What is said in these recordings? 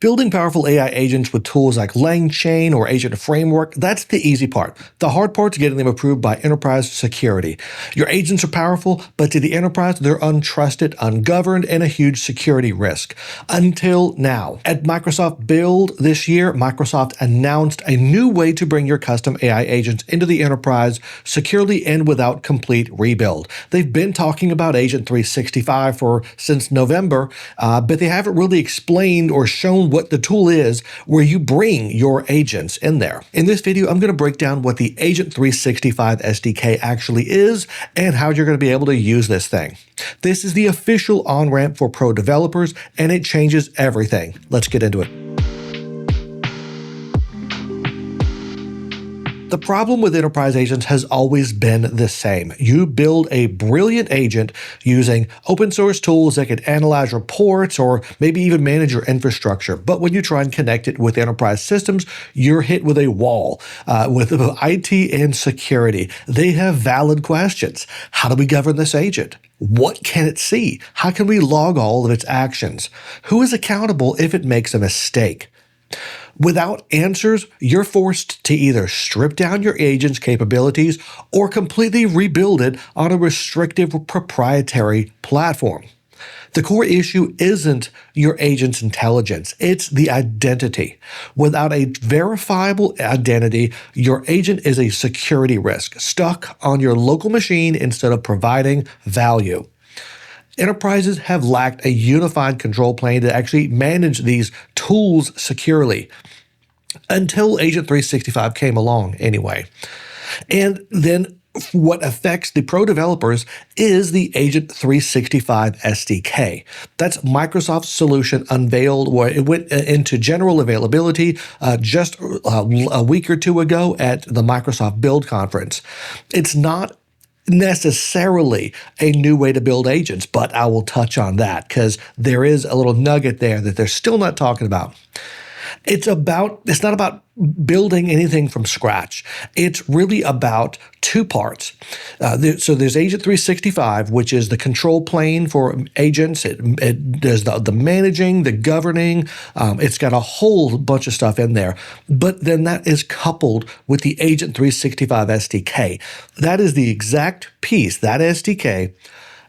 Building powerful AI agents with tools like LangChain or Agent Framework, that's the easy part. The hard part's getting them approved by enterprise security. Your agents are powerful, but to the enterprise, they're untrusted, ungoverned, and a huge security risk. Until now. At Microsoft Build this year, Microsoft announced a new way to bring your custom AI agents into the enterprise securely and without complete rebuild. They've been talking about Agent 365 since November, but they haven't really explained or shown what the tool is where you bring your agents in there. In this video, I'm going to break down what the Agent 365 SDK actually is and how you're going to be able to use this thing. This is the official on-ramp for pro developers, and it changes everything. Let's get into it. The problem with enterprise agents has always been the same. You build a brilliant agent using open source tools that can analyze reports or maybe even manage your infrastructure. But when you try and connect it with enterprise systems, you're hit with a wall with IT and security. They have valid questions. How do we govern this agent? What can it see? How can we log all of its actions? Who is accountable if it makes a mistake? Without answers, you're forced to either strip down your agent's capabilities or completely rebuild it on a restrictive proprietary platform. The core issue isn't your agent's intelligence, it's the identity. Without a verifiable identity, your agent is a security risk, stuck on your local machine instead of providing value. Enterprises have lacked a unified control plane to actually manage these tools securely until Agent 365 came along anyway. And then what affects the pro developers is the Agent 365 SDK. That's Microsoft's solution unveiled where it went into general availability just a week or two ago at the Microsoft Build conference. It's not necessarily a new way to build agents, but I will touch on that because there is a little nugget there that they're still not talking about. It's not about building anything from scratch. It's really about two parts. So there's Agent 365, which is the control plane for agents. It does the managing, the governing. It's got a whole bunch of stuff in there. But then that is coupled with the Agent 365 SDK. That is the exact piece, that SDK,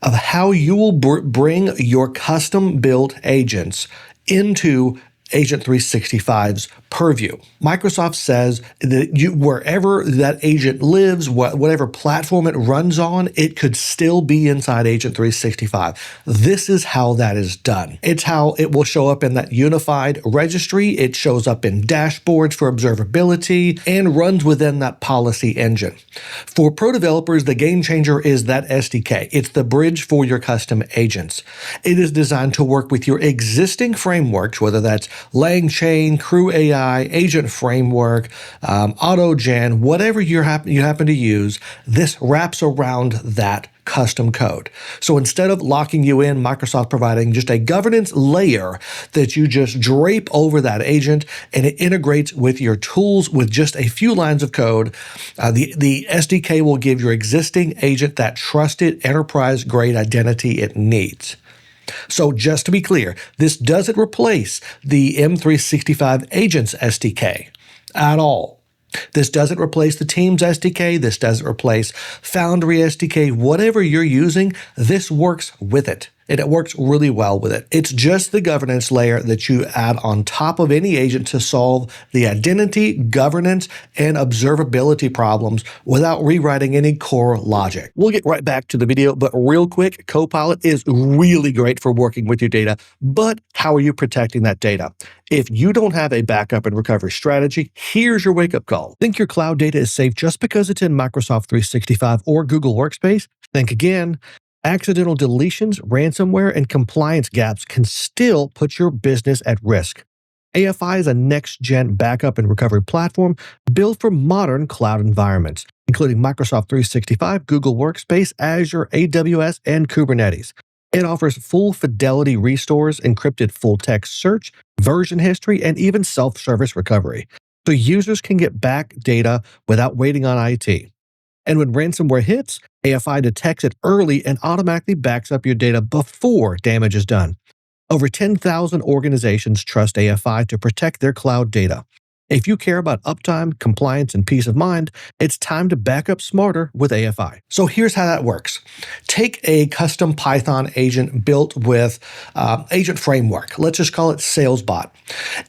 of how you will bring your custom-built agents into Agent 365's purview. Microsoft says that wherever that agent lives, whatever platform it runs on, it could still be inside Agent 365. This is how that is done. It's how it will show up in that unified registry. It shows up in dashboards for observability and runs within that policy engine. For pro developers, the game changer is that SDK. It's the bridge for your custom agents. It is designed to work with your existing frameworks, whether that's LangChain, Crew AI, Agent Framework, AutoGen, whatever you happen to use, this wraps around that custom code. So instead of locking you in, Microsoft providing just a governance layer that you just drape over that agent and it integrates with your tools with just a few lines of code. The SDK will give your existing agent that trusted enterprise-grade identity it needs. So just to be clear, this doesn't replace the M365 Agents SDK at all. This doesn't replace the Teams SDK. This doesn't replace Foundry SDK. Whatever you're using, this works with it. And it works really well with it. It's just the governance layer that you add on top of any agent to solve the identity, governance, and observability problems without rewriting any core logic. We'll get right back to the video, but real quick, Copilot is really great for working with your data, but how are you protecting that data? If you don't have a backup and recovery strategy, here's your wake-up call. Think your cloud data is safe just because it's in Microsoft 365 or Google Workspace? Think again. Accidental deletions, ransomware, and compliance gaps can still put your business at risk. AFI is a next-gen backup and recovery platform built for modern cloud environments, including Microsoft 365, Google Workspace, Azure, AWS, and Kubernetes. It offers full fidelity restores, encrypted full-text search, version history, and even self-service recovery, so users can get back data without waiting on IT. And when ransomware hits, AFI detects it early and automatically backs up your data before damage is done. Over 10,000 organizations trust AFI to protect their cloud data. If you care about uptime, compliance, and peace of mind, it's time to back up smarter with AFI. So here's how that works. Take a custom Python agent built with agent framework. Let's just call it SalesBot.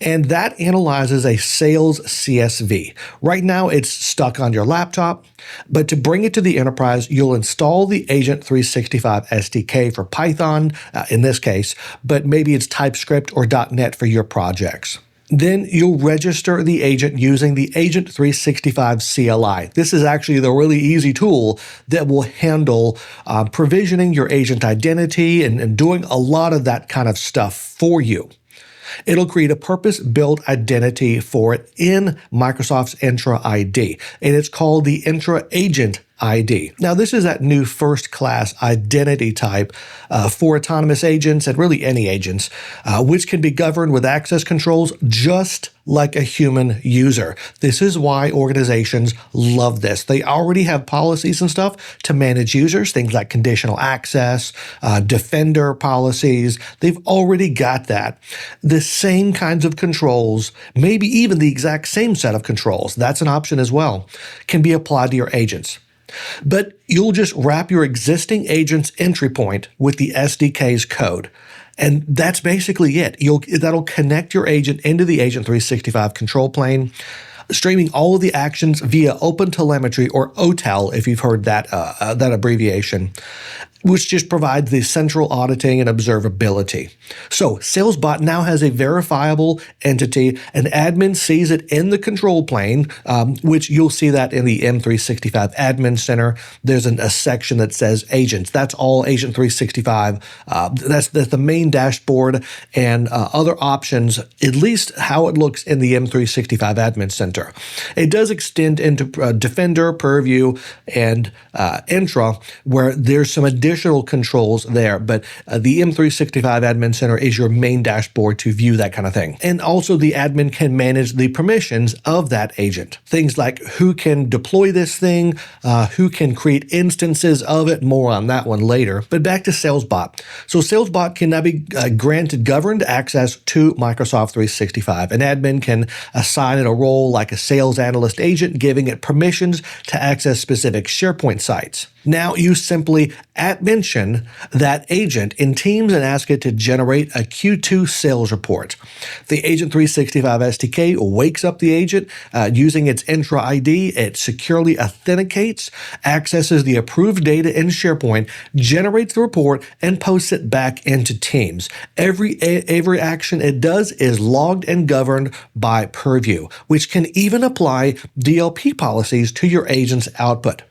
And that analyzes a sales CSV. Right now, it's stuck on your laptop, but to bring it to the enterprise, you'll install the Agent 365 SDK for Python, in this case, but maybe it's TypeScript or .NET for your projects. Then you'll register the agent using the Agent 365 CLI. This is actually the really easy tool that will handle provisioning your agent identity and doing a lot of that kind of stuff for you. It'll create a purpose-built identity for it in Microsoft's Entra ID, and it's called the Entra Agent ID. Now, this is that new first-class identity type for autonomous agents and really any agents, which can be governed with access controls just like a human user. This is why organizations love this. They already have policies and stuff to manage users, things like conditional access, defender policies. They've already got that. The same kinds of controls, maybe even the exact same set of controls, that's an option as well, can be applied to your agents. But you'll just wrap your existing agent's entry point with the SDK's code. And that's basically it. That'll connect your agent into the Agent 365 control plane, streaming all of the actions via OpenTelemetry, or OTel, if you've heard that abbreviation, which just provides the central auditing and observability. So SalesBot now has a verifiable entity. An admin sees it in the control plane, which you'll see that in the M365 Admin Center. There's a section that says agents. That's all Agent 365. That's the main dashboard and other options, at least how it looks in the M365 Admin Center. It does extend into Defender, Purview, and Entra, where there's some additional controls there, but the M365 Admin Center is your main dashboard to view that kind of thing. And also the admin can manage the permissions of that agent. Things like who can deploy this thing, who can create instances of it, more on that one later. But back to SalesBot. So SalesBot can now be granted governed access to Microsoft 365. An admin can assign it a role like a sales analyst agent, giving it permissions to access specific SharePoint sites. Now you simply mention that agent in Teams and ask it to generate a Q2 sales report. The Agent 365 SDK wakes up the agent using its Entra ID. It securely authenticates, accesses the approved data in SharePoint, generates the report, and posts it back into Teams. Every action it does is logged and governed by Purview, which can even apply DLP policies to your agent's output.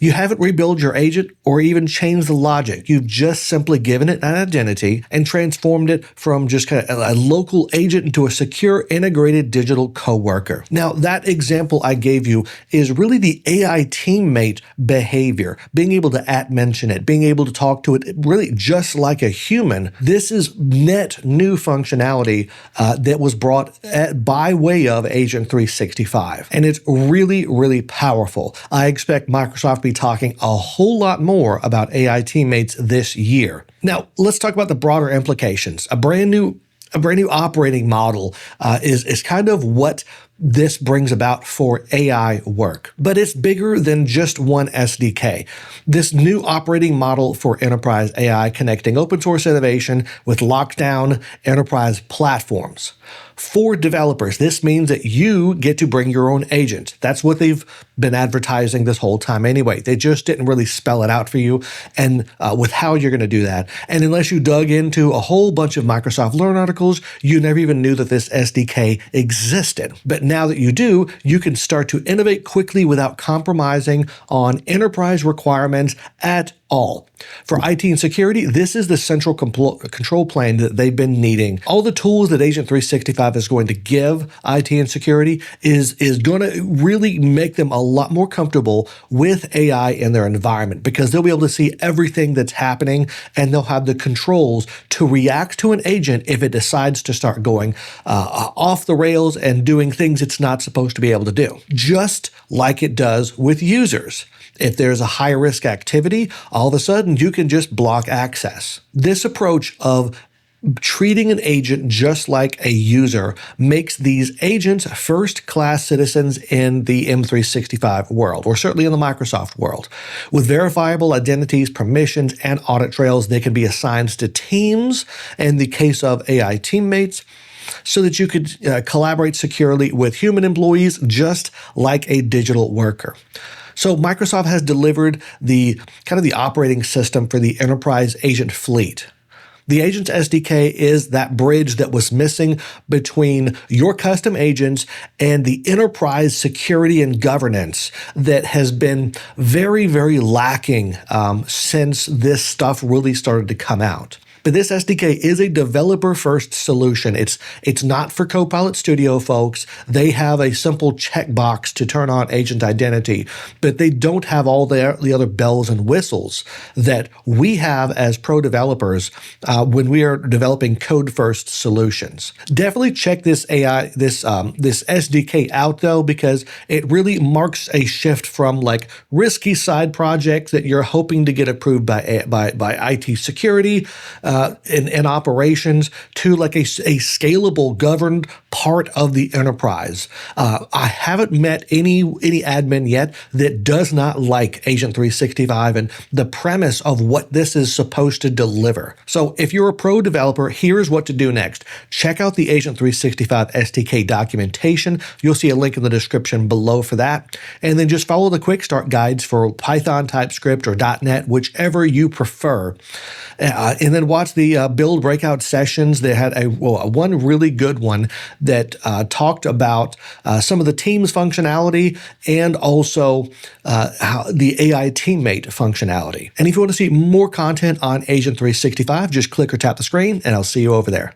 You haven't rebuilt your agent or even changed the logic. You've just simply given it an identity and transformed it from just kind of a local agent into a secure integrated digital coworker. Now, that example I gave you is really the AI teammate behavior, being able to mention it, being able to talk to it really just like a human. This is net new functionality that was brought by way of Agent 365. And it's really, really powerful. I expect Microsoft to be talking a whole lot more about AI teammates this year. Now, let's talk about the broader implications. A brand new operating model is kind of what this brings about for AI work. But it's bigger than just one SDK. This new operating model for enterprise AI connecting open source innovation with lockdown enterprise platforms. For developers, this means that you get to bring your own agent. That's what they've been advertising this whole time anyway. They just didn't really spell it out for you and with how you're going to do that. And unless you dug into a whole bunch of Microsoft Learn articles, you never even knew that this SDK existed. But now that you do, you can start to innovate quickly without compromising on enterprise requirements at all. For IT and security, this is the central control plane that they've been needing. All the tools that Agent 365 is going to give IT and security is going to really make them a lot more comfortable with AI in their environment, because they'll be able to see everything that's happening and they'll have the controls to react to an agent if it decides to start going off the rails and doing things it's not supposed to be able to do, just like it does with users. If there's a high-risk activity, all of a sudden you can just block access. This approach of Treating an agent just like a user makes these agents first-class citizens in the M365 world, or certainly in the Microsoft world. With verifiable identities, permissions, and audit trails, they can be assigned to teams in the case of AI teammates, so that you could collaborate securely with human employees just like a digital worker. So Microsoft has delivered the operating system for the enterprise agent fleet. The Agents SDK is that bridge that was missing between your custom agents and the enterprise security and governance that has been very, very lacking since this stuff really started to come out. But this SDK is a developer-first solution. It's not for Copilot Studio folks. They have a simple checkbox to turn on agent identity, but they don't have all the other bells and whistles that we have as pro developers when we are developing code-first solutions. Definitely check this SDK out though, because it really marks a shift from like risky side projects that you're hoping to get approved by IT security in operations to like a scalable, governed part of the enterprise. I haven't met any admin yet that does not like Agent 365 and the premise of what this is supposed to deliver. So if you're a pro developer, here's what to do next. Check out the Agent 365 SDK documentation. You'll see a link in the description below for that. And then just follow the quick start guides for Python, TypeScript, or .NET, whichever you prefer. And then watch the build breakout sessions. They had one really good one that talked about some of the Teams functionality and also how the AI teammate functionality. And if you want to see more content on Agent 365, just click or tap the screen, and I'll see you over there.